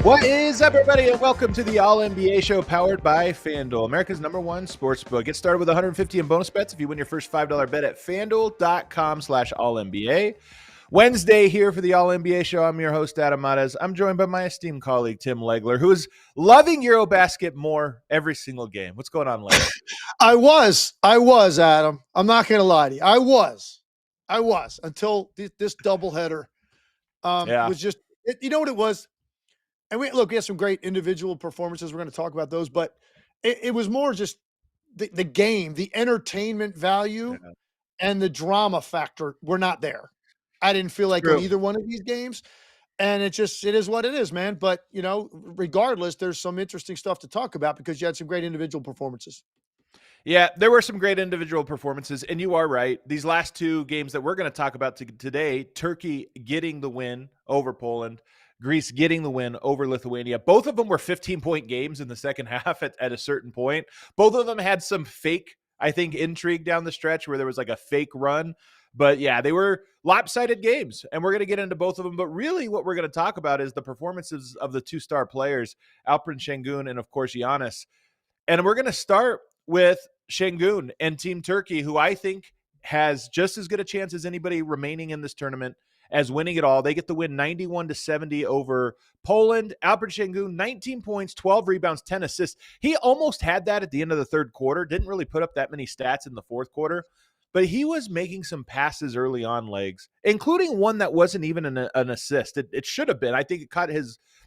What is up, everybody, and welcome to the All-NBA show powered by FanDuel, America's #1 sportsbook. Get started with $150 in bonus bets if you win your first $5 bet at FanDuel.com/All-NBA. Wednesday here for the All-NBA show. I'm your host, Adam Mares. I'm joined by my esteemed colleague, Tim Legler, who is loving EuroBasket more every single game. What's going on, Legler? I was, Adam. I'm not going to lie to you. I was until this doubleheader was just, you know what it was? And we had some great individual performances. We're going to talk about those, but it was more just the game, the entertainment value and the drama factor were not there. I didn't feel like in either one of these games. And it is what it is, man. But, regardless, there's some interesting stuff to talk about because you had some great individual performances. Yeah, there were some great individual performances, and you are right. These last two games that we're going to talk about today, Turkey getting the win over Poland, Greece getting the win over Lithuania. Both of them were 15-point games in the second half at a certain point. Both of them had some fake, I think, intrigue down the stretch where there was like a fake run. But yeah, they were lopsided games, and we're going to get into both of them. But really what we're going to talk about is the performances of the two-star players, Alperen Sengun and, of course, Giannis. And we're going to start with Sengun and Team Turkey, who I think has just as good a chance as anybody remaining in this tournament as winning it all. They get the win 91-70 over Poland. Alperen Sengun, 19 points, 12 rebounds, 10 assists. He almost had that at the end of the third quarter. Didn't really put up that many stats in the fourth quarter, but he was making some passes early on, legs, including one that wasn't even an assist. It should have been. I think it caught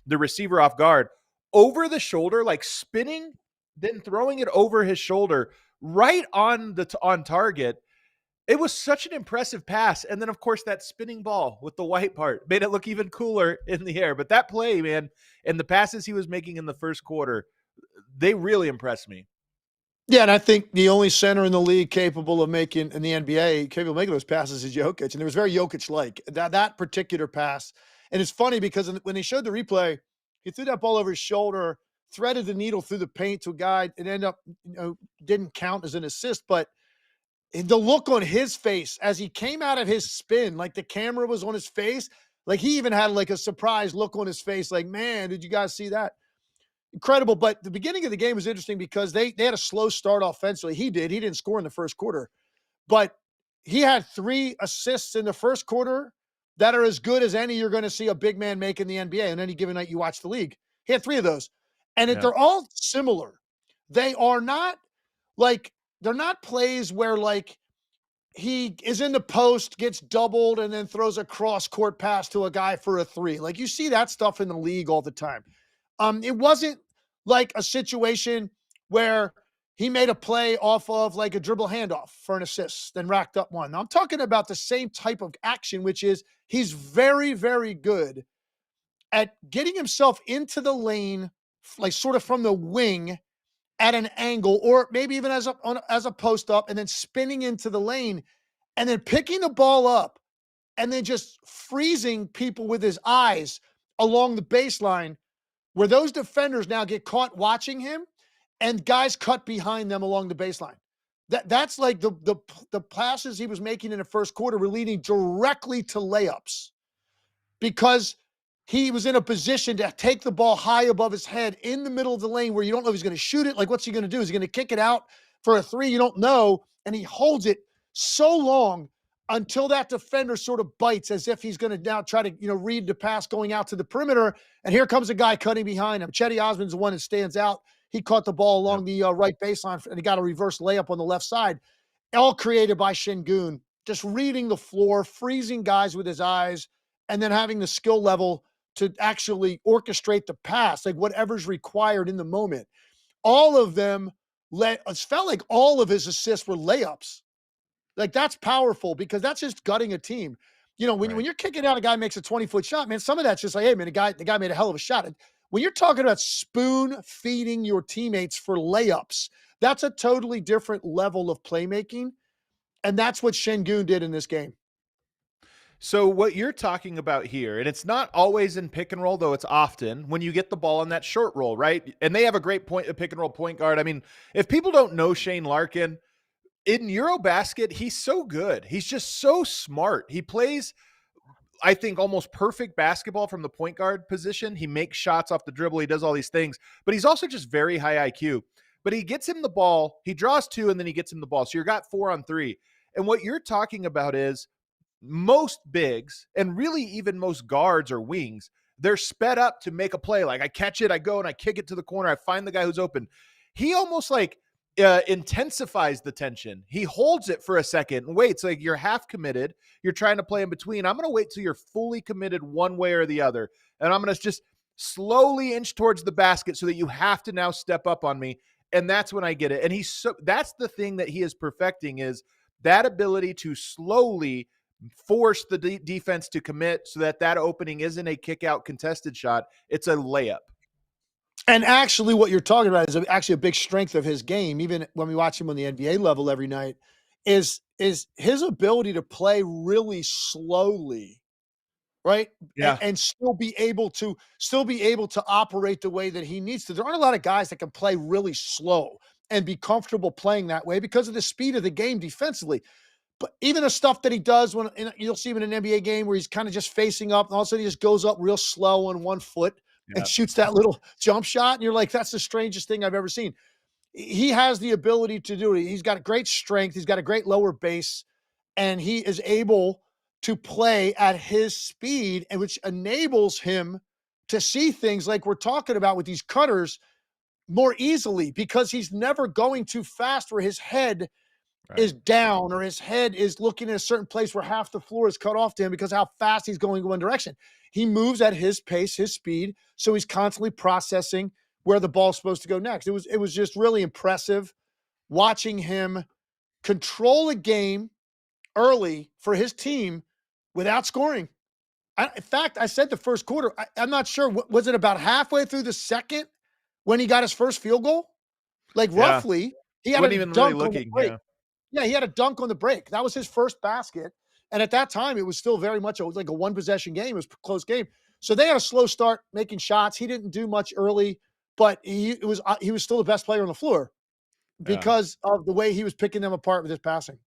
the receiver off guard. Over the shoulder, like spinning, then throwing it over his shoulder right on target. It was such an impressive pass. And then, of course, that spinning ball with the white part made it look even cooler in the air. But that play, man, and the passes he was making in the first quarter, they really impressed me. Yeah, and I think the only center in the league capable of making, in the NBA, capable of making those passes is Jokic. And it was very Jokic-like, that particular pass. And it's funny because when they showed the replay, he threw that ball over his shoulder, threaded the needle through the paint to a guy, and ended up, didn't count as an assist. But the look on his face as he came out of his spin, like the camera was on his face, like he even had like a surprised look on his face, like, man, did you guys see that? Incredible. But the beginning of the game was interesting because they had a slow start offensively. He didn't score in the first quarter, but he had 3 assists in the first quarter that are as good as any you're going to see a big man make in the NBA. And any given night you watch the league, he had 3 of those. And they're all similar. They are not like, they're not plays where like he is in the post, gets doubled, and then throws a cross-court pass to a guy for a 3. Like you see that stuff in the league all the time. It wasn't like a situation where he made a play off of like a dribble handoff for an assist, then racked up one. Now, I'm talking about the same type of action, which is he's very, very good at getting himself into the lane, like sort of from the wing, at an angle, or maybe even as a post up, and then spinning into the lane, and then picking the ball up, and then just freezing people with his eyes along the baseline, where those defenders now get caught watching him, and guys cut behind them along the baseline. That's like the passes he was making in the first quarter were leading directly to layups because he was in a position to take the ball high above his head in the middle of the lane where you don't know if he's going to shoot it. Like, what's he going to do? Is he going to kick it out for a 3? You don't know. And he holds it so long until that defender sort of bites as if he's going to now try to, read the pass going out to the perimeter. And here comes a guy cutting behind him. Chetty Osman's the one that stands out. He caught the ball along the right baseline, and he got a reverse layup on the left side. All created by Sengun, just reading the floor, freezing guys with his eyes, and then having the skill level to actually orchestrate the pass, like whatever's required in the moment. All of them it felt like all of his assists were layups. Like, that's powerful because that's just gutting a team. When Right. you're kicking out a guy makes a 20-foot shot, man, some of that's just like, hey, man, the guy made a hell of a shot. And when you're talking about spoon feeding your teammates for layups, that's a totally different level of playmaking. And that's what Sengun did in this game. So what you're talking about here, and it's not always in pick and roll, though it's often when you get the ball in that short roll, right? And they have a great pick and roll point guard. I mean, if people don't know Shane Larkin, in EuroBasket, he's so good. He's just so smart. He plays, I think, almost perfect basketball from the point guard position. He makes shots off the dribble. He does all these things, but he's also just very high IQ. But he gets him the ball. He draws two, and then he gets him the ball. So you got 4-on-3. And what you're talking about is most bigs and really even most guards or wings, they're sped up to make a play. Like I catch it, I go and I kick it to the corner. I find the guy who's open. He almost like intensifies the tension. He holds it for a second and waits. Like you're half committed. You're trying to play in between. I'm going to wait till you're fully committed one way or the other. And I'm going to just slowly inch towards the basket so that you have to now step up on me. And that's when I get it. And that's the thing that he is perfecting, is that ability to slowly force the defense to commit so that opening isn't a kick out contested shot. It's a layup. And actually, what you're talking about is actually a big strength of his game, even when we watch him on the NBA level every night, is his ability to play really slowly, right? Yeah. And still be able to operate the way that he needs to. There aren't a lot of guys that can play really slow and be comfortable playing that way because of the speed of the game defensively. But even the stuff that he does you'll see him in an NBA game where he's kind of just facing up, and all of a sudden he just goes up real slow on one foot and Yeah. shoots that little jump shot. And you're like, that's the strangest thing I've ever seen. He has the ability to do it. He's got a great strength. He's got a great lower base, and he is able to play at his speed, and which enables him to see things like we're talking about with these cutters more easily because he's never going too fast where his head is Right. down or his head is looking at a certain place where half the floor is cut off to him because how fast he's going in one direction. He moves at his pace, his speed, so he's constantly processing where the ball's supposed to go next. It was just really impressive watching him control a game early for his team without scoring. In fact, I said the first quarter, I'm not sure. Was it about halfway through the second when he got his first field goal? Like Yeah. roughly, he had Wasn't a even really dunk on the looking. break. Yeah. Yeah, he had a dunk on the break. That was his first basket. And at that time, it was still very much like a one possession game. It was a close game. So they had a slow start making shots. He didn't do much early, but he was still the best player on the floor Yeah. because of the way he was picking them apart with his passing.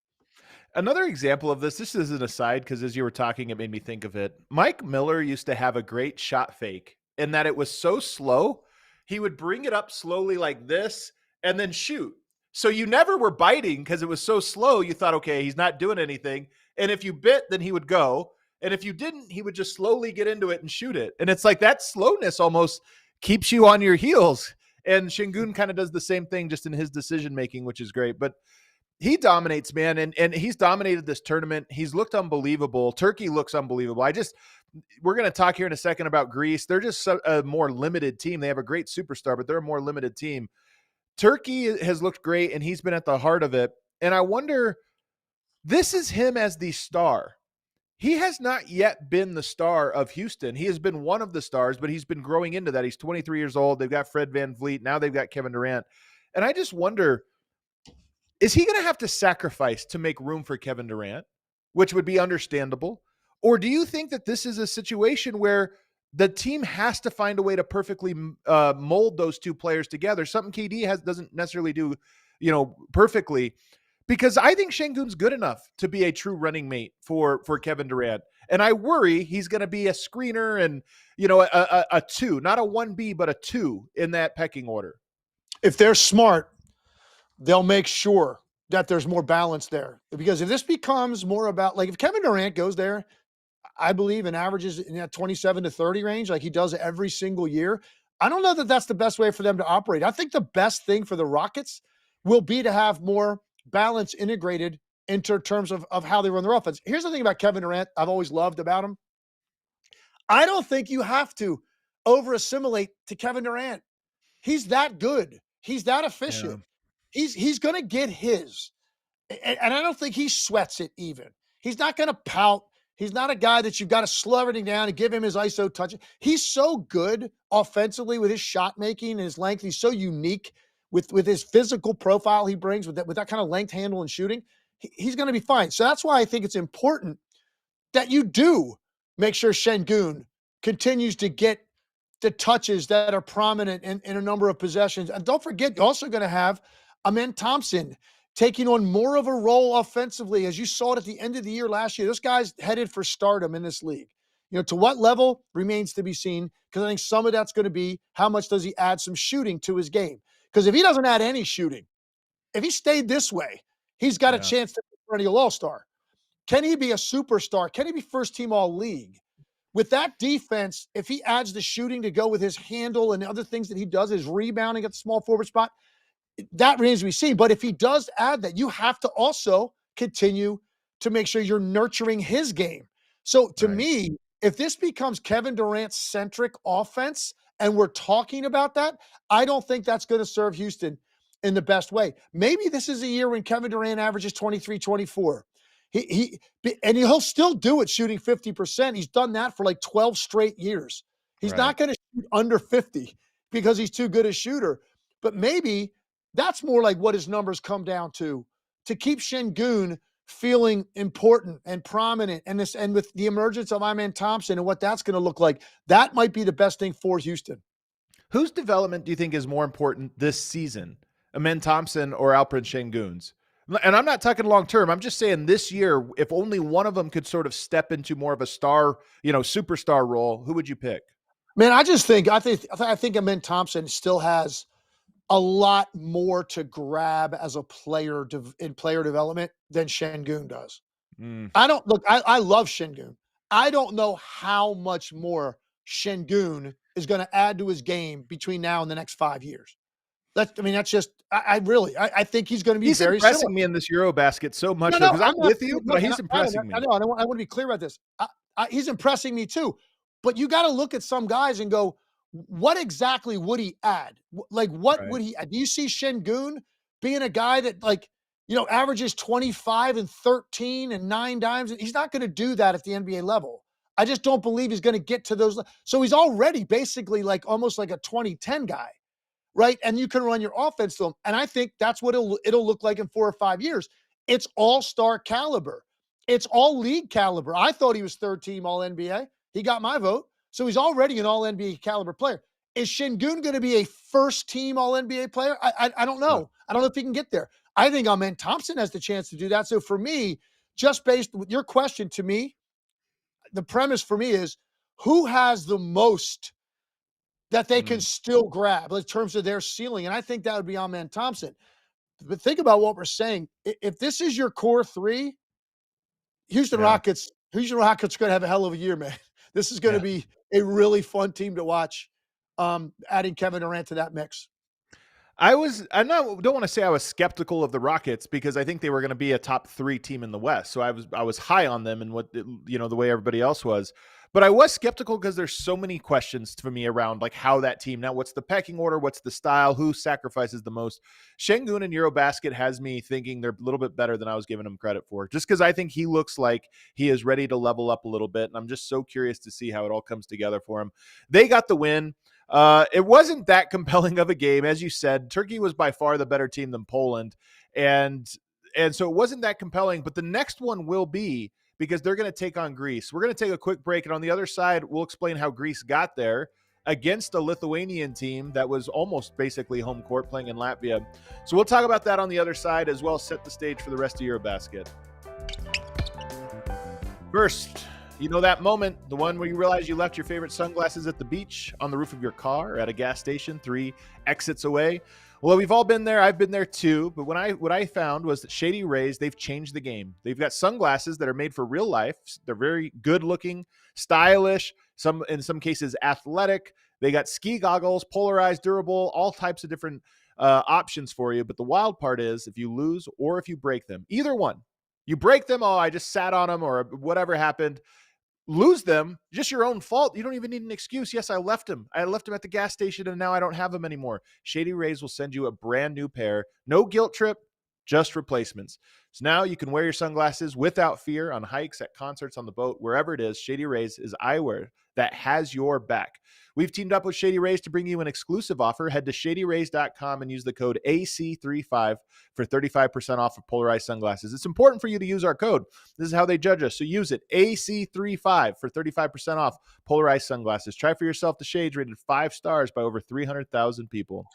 Another example of this is an aside because as you were talking, it made me think of it. Mike Miller used to have a great shot fake in that it was so slow. He would bring it up slowly like this and then shoot. So you never were biting because it was so slow. You thought, okay, he's not doing anything. And if you bit, then he would go. And if you didn't, he would just slowly get into it and shoot it. And it's like that slowness almost keeps you on your heels. And Sengun kind of does the same thing just in his decision making, which is great. But he dominates, man, and he's dominated this tournament. He's looked unbelievable. Turkey looks unbelievable. We're going to talk here in a second about Greece. They're just a more limited team. They have a great superstar, but they're a more limited team. Turkey has looked great, and he's been at the heart of it. And I wonder, this is him as the star. He has not yet been the star of Houston. He has been one of the stars, but he's been growing into that. He's 23 years old. They've got Fred VanVleet. Now they've got Kevin Durant. And I just wonder, is he going to have to sacrifice to make room for Kevin Durant, which would be understandable? Or do you think that this is a situation where the team has to find a way to perfectly mold those two players together? Something KD doesn't necessarily do, perfectly. Because I think Sengun's good enough to be a true running mate for Kevin Durant. And I worry he's going to be a screener and, a two, not a 1B, but a two in that pecking order. If they're smart, they'll make sure that there's more balance there. Because if this becomes more about, like, if Kevin Durant goes there, I believe, and averages in that 27 to 30 range, like he does every single year, I don't know that that's the best way for them to operate. I think the best thing for the Rockets will be to have more balance integrated into terms of how they run their offense. Here's the thing about Kevin Durant I've always loved about him. I don't think you have to over assimilate to Kevin Durant. He's that good. He's that Yeah. efficient. He's going to get his. And I don't think he sweats it even. He's not going to pout. He's not a guy that you've got to slow everything down and give him his ISO touch. He's so good offensively with his shot making and his length. He's so unique with his physical profile he brings with that kind of length, handle, and shooting. He's going to be fine. So that's why I think it's important that you do make sure Sengun continues to get the touches that are prominent in a number of possessions. And don't forget, you're also going to have Amen Thompson taking on more of a role offensively, as you saw it at the end of the year last year. This guy's headed for stardom in this league. To what level remains to be seen, because I think some of that's going to be how much does he add some shooting to his game. Because if he doesn't add any shooting, if he stayed this way, he's got a chance to be a perennial all-star. Can he be a superstar? Can he be first team all league? With that defense, if he adds the shooting to go with his handle and other things that he does, his rebounding at the small forward spot, that remains to be seen. But if he does add that, you have to also continue to make sure you're nurturing his game. So to me, if this becomes Kevin Durant centric offense and we're talking about that, I don't think that's going to serve Houston in the best way. Maybe this is a year when Kevin Durant averages 23, 24. And he'll still do it shooting 50%. He's done that for like 12 straight years. He's not going to shoot under 50 because he's too good a shooter. But maybe that's more like what his numbers come down to keep Sengun feeling important and prominent. And with the emergence of Amen Thompson and what that's going to look like, that might be the best thing for Houston. Whose development do you think is more important this season? Amen Thompson or Alperen Sengun's? And I'm not talking long term. I'm just saying this year, if only one of them could sort of step into more of a star, superstar role, who would you pick? Man, I think Amen Thompson still has a lot more to grab as a player in player development than Sengun does. I love Sengun. I don't know how much more Sengun is going to add to his game between now and the next 5 years. I think he's going to be he's very impressing similar. me in this EuroBasket so much because I'm with you, but he's impressing me. I know. I want to be clear about this. He's impressing me too. But you got to look at some guys and go, what exactly would he add? Like, what would he add? Do you see Sengun being a guy that averages 25 and 13 and 9 dimes? He's not going to do that at the NBA level. I just don't believe he's going to get to those. So he's already basically almost like a 2010 guy. Right. And you can run your offense to him. And I think that's what it'll look like in 4 or 5 years. It's all-star caliber. It's all league caliber. I thought he was third team all NBA. He got my vote. So he's already an all NBA caliber player. Is Sengun going to be a first team all NBA player? I don't know. I don't know if he can get there. I think Amen Thompson has the chance to do that. So for me, just based with your question to me, the premise for me is who has the most that they can still grab in terms of their ceiling. And I think that would be Amen Thompson. But think about what we're saying. If this is your core three, Houston Rockets are going to have a hell of a year, man. This is going to be a really fun team to watch, adding Kevin Durant to that mix. I don't want to say I was skeptical of the Rockets because I think they were going to be a top 3 team in the West. So I was high on them and the way everybody else was. But I was skeptical because there's so many questions for me around how that team. Now, what's the pecking order? What's the style? Who sacrifices the most? Sengun and EuroBasket has me thinking they're a little bit better than I was giving them credit for, just because I think he looks like he is ready to level up a little bit. And I'm just so curious to see how it all comes together for him. They got the win. It wasn't that compelling of a game. As you said, Turkey was by far the better team than Poland. And so it wasn't that compelling, but the next one will be, because they're going to take on Greece. We're going to take a quick break, and on the other side, we'll explain how Greece got there against a Lithuanian team that was almost basically home court playing in Latvia. So we'll talk about that on the other side, as well as set the stage for the rest of EuroBasket. First, that moment, the one where you realize you left your favorite sunglasses at the beach, on the roof of your car, or at a gas station 3 exits away. Well, we've all been there. I've been there too. But what I found was that Shady Rays, they've changed the game. They've got sunglasses that are made for real life. They're very good looking, stylish, in some cases athletic. They got ski goggles, polarized, durable, all types of different options for you. But the wild part is if you lose or if you break them, either one, you break them, I just sat on them or whatever happened, lose them, just your own fault. You don't even need an excuse. Yes, I left him. I left him at the gas station and now I don't have him anymore. Shady Rays will send you a brand new pair. No guilt trip, just replacements. So now you can wear your sunglasses without fear on hikes, at concerts, on the boat, wherever it is. Shady Rays is eyewear that has your back. We've teamed up with Shady Rays to bring you an exclusive offer. Head to shadyrays.com and use the code AC35 for 35% off of polarized sunglasses. It's important for you to use our code. This is how they judge us. So use it, AC35 for 35% off polarized sunglasses. Try for yourself the shades rated 5 stars by over 300,000 people.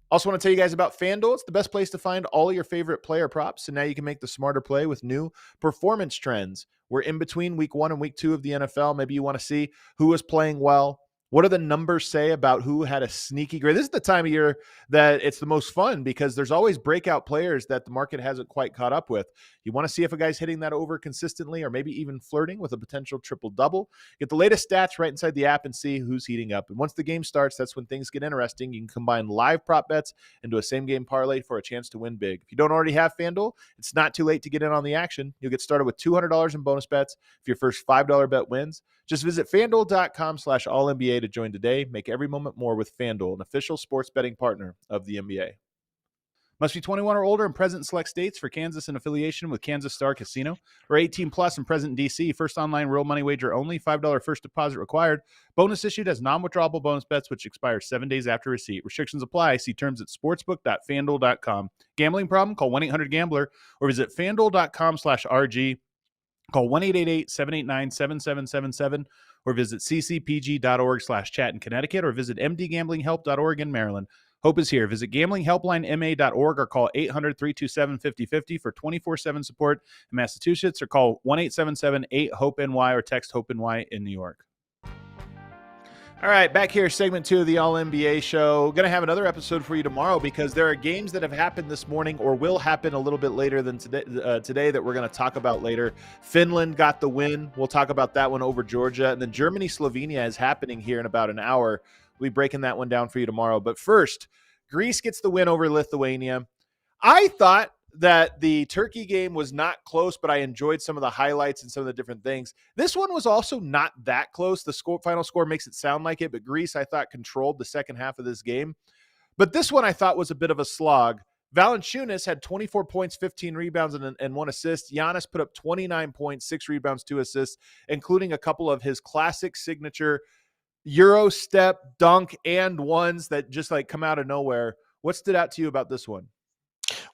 Also want to tell you guys about FanDuel. It's the best place to find all your favorite player props. So now you can make the smarter play with new performance trends. We're in between week 1 and week 2 of the NFL. Maybe you want to see who is playing well. What do the numbers say about who had a sneaky grade? This is the time of year that it's the most fun because there's always breakout players that the market hasn't quite caught up with. You want to see if a guy's hitting that over consistently or maybe even flirting with a potential triple-double. Get the latest stats right inside the app and see who's heating up. And once the game starts, that's when things get interesting. You can combine live prop bets into a same-game parlay for a chance to win big. If you don't already have FanDuel, it's not too late to get in on the action. You'll get started with $200 in bonus bets if your first $5 bet wins. Just visit FanDuel.com/AllNBA to join today. Make every moment more with FanDuel, an official sports betting partner of the NBA. Must be 21 or older and present in select states. For Kansas in affiliation with Kansas Star Casino, or 18 plus and present in D.C. First online real money wager only. $5 first deposit required. Bonus issued as non-withdrawable bonus bets, which expire 7 days after receipt. Restrictions apply. See terms at sportsbook.fanduel.com. Gambling problem? Call 1-800-GAMBLER or visit fanduel.com/RG. Call 1-888-789-7777 or visit ccpg.org/chat in Connecticut or visit mdgamblinghelp.org in Maryland. Hope is here. Visit gamblinghelplinema.org or call 800-327-5050 for 24/7 support in Massachusetts or call 1-877-8-HOPE-NY or text HOPE-NY in New York. All right, back here, segment 2 of the All-NBA show. Going to have another episode for you tomorrow because there are games that have happened this morning or will happen a little bit later than today that we're going to talk about later. Finland got the win. We'll talk about that one over Georgia. And then Germany-Slovenia is happening here in about an hour. We'll be breaking that one down for you tomorrow. But first, Greece gets the win over Lithuania. I thought that the Turkey game was not close, but I enjoyed some of the highlights and some of the different things. This one was also not that close. The final score makes it sound like it, but Greece, I thought, controlled the second half of this game. But this one I thought was a bit of a slog. Valanciunas had 24 points, 15 rebounds, and 1 assist. Giannis put up 29 points, 6 rebounds, 2 assists, including a couple of his classic signature Euro step, dunk, and ones that just like come out of nowhere. What stood out to you about this one?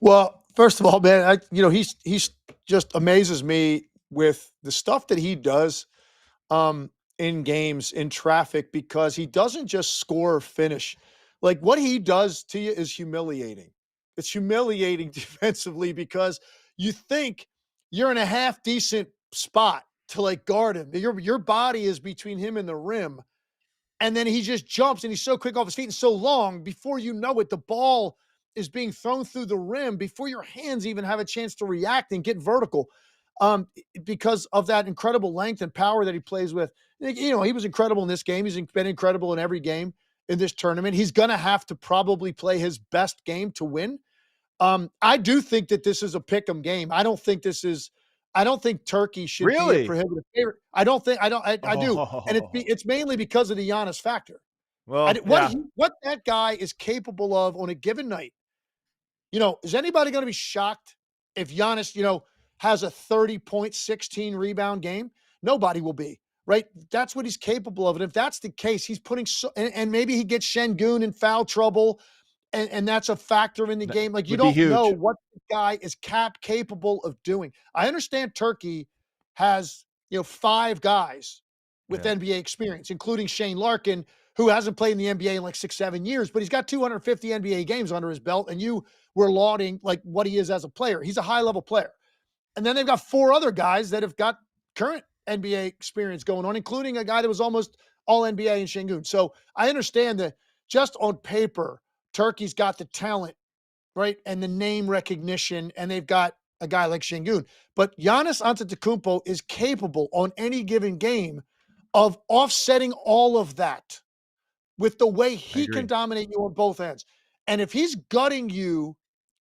Well, first of all, man, he's just amazes me with the stuff that he does in games, in traffic, because he doesn't just score or finish. Like, what he does to you is humiliating. It's humiliating defensively because you think you're in a half decent spot to like guard him. Your body is between him and the rim. And then he just jumps and he's so quick off his feet and so long. Before you know it, the ball is being thrown through the rim before your hands even have a chance to react and get vertical, because of that incredible length and power that he plays with. He was incredible in this game. He's been incredible in every game in this tournament. He's going to have to probably play his best game to win. I do think that this is a pick'em game. I don't think Turkey should be a prohibitive favorite. I do. And it's mainly because of the Giannis factor. Well, what that guy is capable of on a given night. Is anybody going to be shocked if Giannis, has a 30-point, 16 rebound game? Nobody will be, right? That's what he's capable of. And if that's the case, he's putting and maybe he gets Sengun in foul trouble. And that's a factor in the game. Like, you don't know what the guy is capable of doing. I understand Turkey has, 5 guys with NBA experience, including Shane Larkin, who hasn't played in the NBA in like 6-7 years, but he's got 250 NBA games under his belt. And you were lauding like what he is as a player. He's a high-level player. And then they've got 4 other guys that have got current NBA experience going on, including a guy that was almost all NBA in Sengun. So I understand that just on paper, Turkey's got the talent, right, and the name recognition, and they've got a guy like Sengun. But Giannis Antetokounmpo is capable on any given game of offsetting all of that with the way he can dominate you on both ends. And if he's gutting you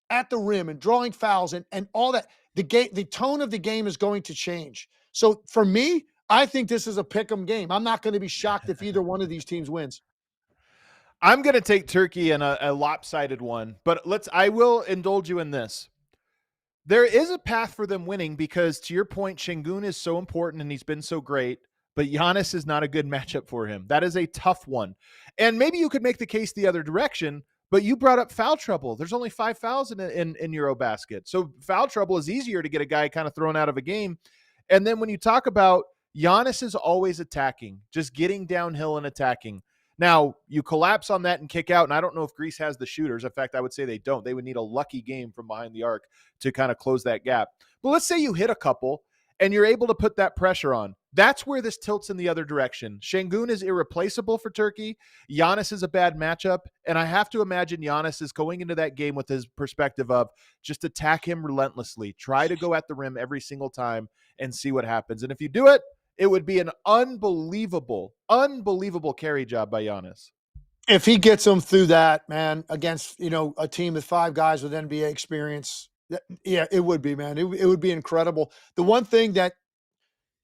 at the rim and drawing fouls and all that, the tone of the game is going to change. So for me, I think this is a pick 'em game. I'm not going to be shocked if either one of these teams wins. I'm going to take Turkey in a lopsided one, but I will indulge you in this. There is a path for them winning because, to your point, Sengun is so important and he's been so great, but Giannis is not a good matchup for him. That is a tough one. And maybe you could make the case the other direction, but you brought up foul trouble. There's only 5 fouls in EuroBasket. So foul trouble is easier to get a guy kind of thrown out of a game. And then when you talk about Giannis is always attacking, just getting downhill and attacking. Now, you collapse on that and kick out, and I don't know if Greece has the shooters. In fact, I would say they don't. They would need a lucky game from behind the arc to kind of close that gap. But let's say you hit a couple and you're able to put that pressure on. That's where this tilts in the other direction. Sengun is irreplaceable for Turkey. Giannis is a bad matchup, and I have to imagine Giannis is going into that game with his perspective of just attack him relentlessly. Try to go at the rim every single time and see what happens. And if you do it, it would be an unbelievable carry job by Giannis. If he gets them through that, man, against, a team with 5 guys with NBA experience, yeah, it would be, man. It would be incredible. The one thing that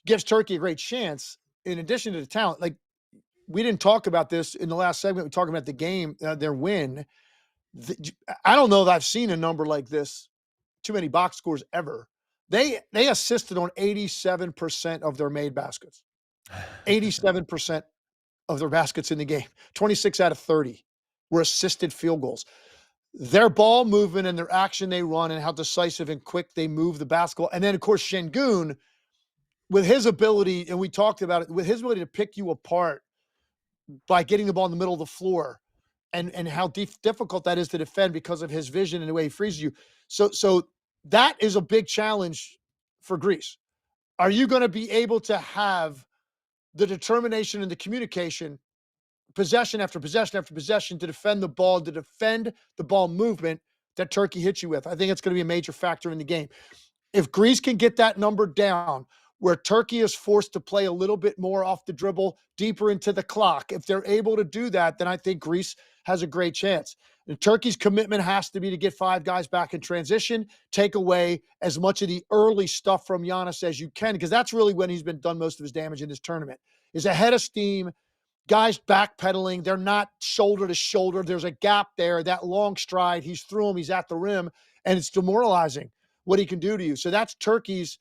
gives Turkey a great chance, in addition to the talent, like we didn't talk about this in the last segment. We talked about the game, their win. I don't know that I've seen a number like this, too many box scores ever. They assisted on 87% of their made baskets. 87% of their baskets in the game. 26 out of 30 were assisted field goals. Their ball movement and their action they run and how decisive and quick they move the basketball. And then, of course, Sengun, with his ability, and we talked about it, with his ability to pick you apart by getting the ball in the middle of the floor and how difficult that is to defend because of his vision and the way he freezes you. So that is a big challenge for Greece. Are you going to be able to have the determination and the communication, possession after possession after possession, to defend the ball, to defend the ball movement that Turkey hits you with? I think it's going to be a major factor in the game. If Greece can get that number down, where Turkey is forced to play a little bit more off the dribble, deeper into the clock, if they're able to do that, then I think Greece has a great chance. And Turkey's commitment has to be to get 5 guys back in transition, take away as much of the early stuff from Giannis as you can, because that's really when he's been done most of his damage in this tournament, is ahead of steam, guys backpedaling. They're not shoulder to shoulder. There's a gap there. That long stride, he's through him, he's at the rim, and it's demoralizing what he can do to you. So that's Turkey's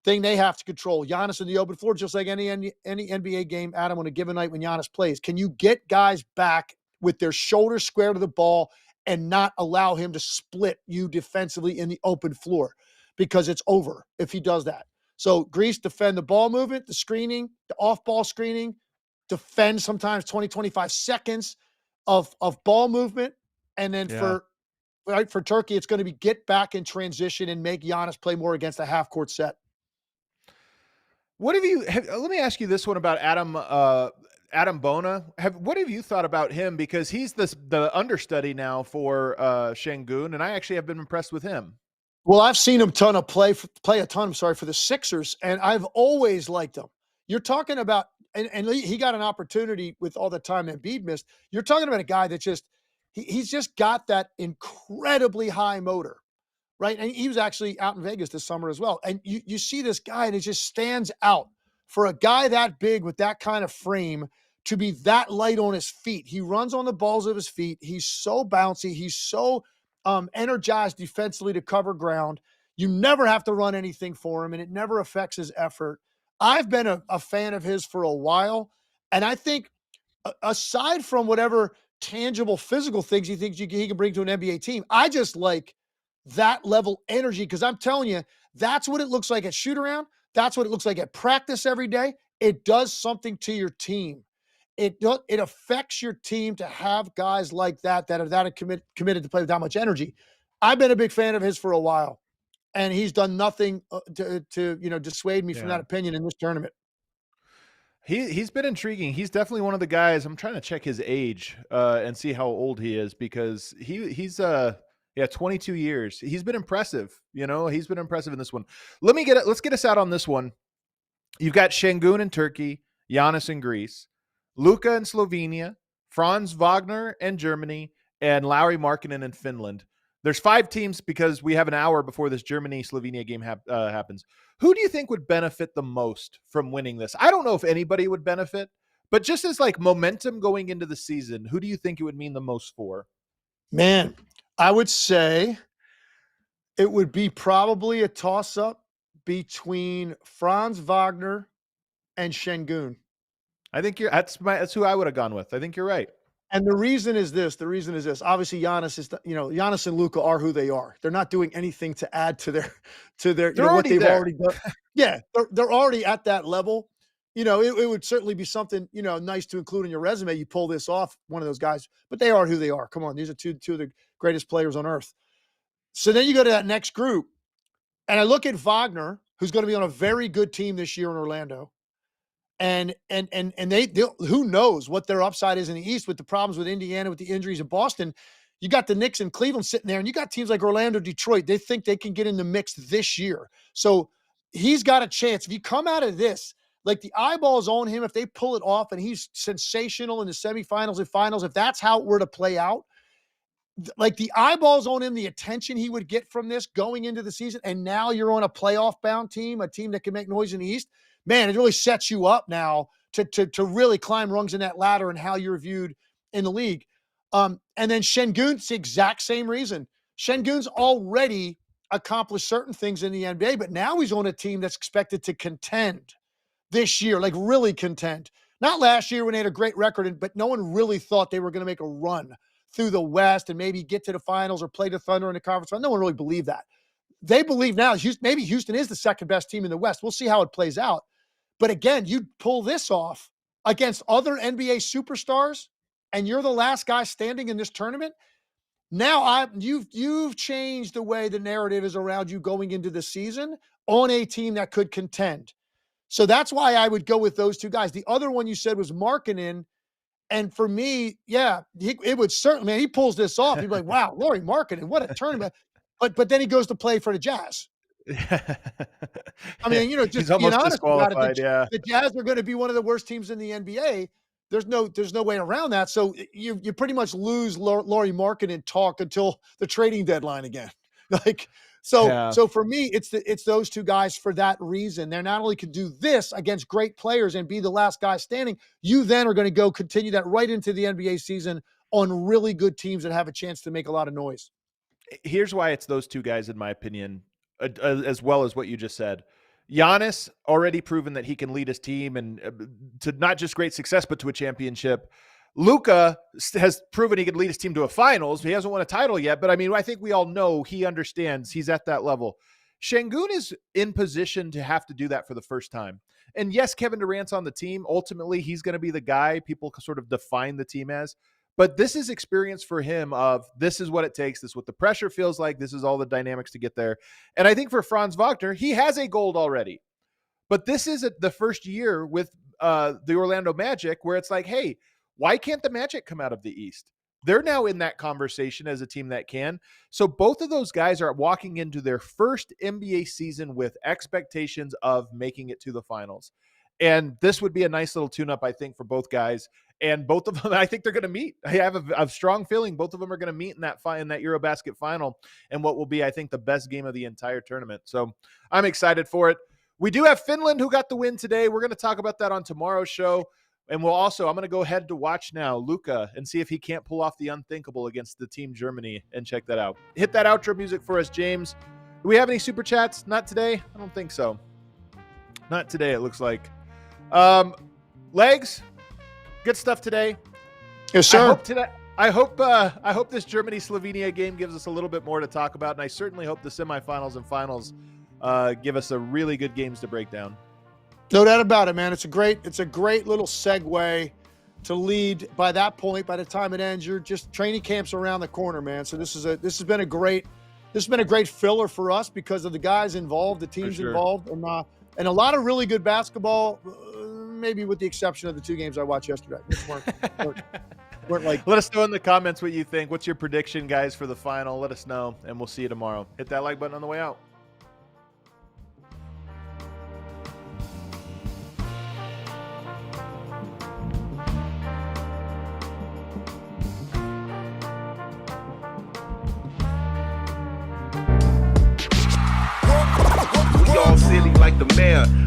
thing they have to control. Giannis in the open floor, just like any NBA game, Adam, on a given night when Giannis plays. Can you get guys back with their shoulders square to the ball and not allow him to split you defensively in the open floor? Because it's over if he does that. So Greece, defend the ball movement, the screening, the off-ball screening, defend sometimes 20, 25 seconds of ball movement. And then for Turkey, it's going to be get back in transition and make Giannis play more against a half-court set. Let me ask you this one about Adem Bona. What have you thought about him? Because he's the understudy now for Sengun, and I actually have been impressed with him. Well, I've seen him play a ton, for the Sixers, and I've always liked him. You're talking about, and he got an opportunity with all the time Embiid missed. You're talking about a guy that he's just got that incredibly high motor. Right. And he was actually out in Vegas this summer as well. And you see this guy, and it just stands out for a guy that big with that kind of frame to be that light on his feet. He runs on the balls of his feet. He's so bouncy. He's so energized defensively to cover ground. You never have to run anything for him, and it never affects his effort. I've been a fan of his for a while. And I think aside from whatever tangible physical things he thinks he can bring to an NBA team, I just like that level energy, because I'm telling you, that's what it looks like at shoot around. That's what it looks like at practice every day. It does something to your team. It affects your team to have guys like that are committed to play with that much energy. I've been a big fan of his for a while, and he's done nothing to dissuade me from that opinion in this tournament. He's been intriguing. He's definitely one of the guys. I'm trying to check his age and see how old he is, because he's 22 years. He's been impressive. He's been impressive in this one. Let's get us out on this one. You've got Sengun and Turkey, Giannis and Greece, Luka and Slovenia, Franz Wagner and Germany, and Lauri Markkanen in Finland. There's 5 teams because we have an hour before this Germany-Slovenia game happens. Who do you think would benefit the most from winning this? I don't know if anybody would benefit, but just as like momentum going into the season, who do you think it would mean the most for? Man, I would say it would be probably a toss-up between Franz Wagner and Sengun. I think that's who I would have gone with. I think you're right. And the reason is this. Obviously Giannis and Luka are who they are. They're not doing anything to add to their what they've already done. Yeah, they're already at that level. It would certainly be something, nice to include in your resume. You pull this off, one of those guys, but they are who they are. Come on, these are two of the greatest players on earth. So then you go to that next group, and I look at Wagner, who's going to be on a very good team this year in Orlando. And they who knows what their upside is in the East with the problems with Indiana, with the injuries in Boston. You got the Knicks and Cleveland sitting there, and you got teams like Orlando, Detroit. They think they can get in the mix this year. So he's got a chance. If you come out of this, like the eyeballs on him, if they pull it off and he's sensational in the semifinals and finals, if that's how it were to play out, like the eyeballs on him, the attention he would get from this going into the season, and now you're on a playoff bound team, a team that can make noise in the East. Man, it really sets you up now to really climb rungs in that ladder and how you're viewed in the league. And then Sengun's the exact same reason. Sengun's already accomplished certain things in the NBA, but now he's on a team that's expected to contend this year, like really contend. Not last year when they had a great record, but no one really thought they were going to make a run through the West and maybe get to the finals or play the Thunder in the conference. No one really believed that. They believe now maybe Houston is the second best team in the West. We'll see how it plays out. But again, you pull this off against other NBA superstars, and you're the last guy standing in this tournament. Now you've changed the way the narrative is around you going into the season on a team that could contend. So that's why I would go with those two guys. The other one you said was Markkanen. And for me, yeah, it would certainly, man, he pulls this off. He'd be like, wow, Lauri Markkanen, what a tournament. But then he goes to play for the Jazz. I mean, just he's almost being honest about disqualified. it, the Jazz are going to be one of the worst teams in the NBA. There's no way around that. So you pretty much lose Lauri Markkanen talk until the trading deadline again. So for me, it's those two guys for that reason. They're not only can do this against great players and be the last guy standing, you then are going to go continue that right into the NBA season on really good teams that have a chance to make a lot of noise. Here's why it's those two guys, in my opinion, as well as what you just said. Giannis already proven that he can lead his team and to not just great success, but to a championship. Luka has proven he could lead his team to a finals. He hasn't won a title yet, but I mean, I think we all know he understands he's at that level. Sengun is in position to have to do that for the first time. And yes, Kevin Durant's on the team. Ultimately, he's going to be the guy people sort of define the team as. But this is experience for him of this is what it takes. This is what the pressure feels like. This is all the dynamics to get there. And I think for Franz Wagner, he has a gold already. But this is the first year with the Orlando Magic where it's like, hey, why can't the Magic come out of the East? They're now in that conversation as a team that can. So both of those guys are walking into their first NBA season with expectations of making it to the finals. And this would be a nice little tune-up, I think, for both guys. And both of them, I think they're going to meet. I have a strong feeling both of them are going to meet in that EuroBasket final and what will be, I think, the best game of the entire tournament. So I'm excited for it. We do have Finland who got the win today. We're going to talk about that on tomorrow's show. And I'm going to go ahead to watch now Luka and see if he can't pull off the unthinkable against the team Germany and check that out. Hit that outro music for us, James. Do we have any super chats? Not today? I don't think so. Not today, it looks like. Legs, good stuff today. Yes, sir. I hope this Germany-Slovenia game gives us a little bit more to talk about, and I certainly hope the semifinals and finals give us a really good games to break down. No doubt about it, man. It's a great little segue to lead. By that point, by the time it ends, you're just training camps around the corner, man. So this has been a great filler for us because of the guys involved, the teams involved, and a lot of really good basketball. Maybe with the exception of the two games I watched yesterday, which weren't like. Let us know in the comments what you think. What's your prediction, guys, for the final? Let us know, and we'll see you tomorrow. Hit that like button on the way out. like the mayor.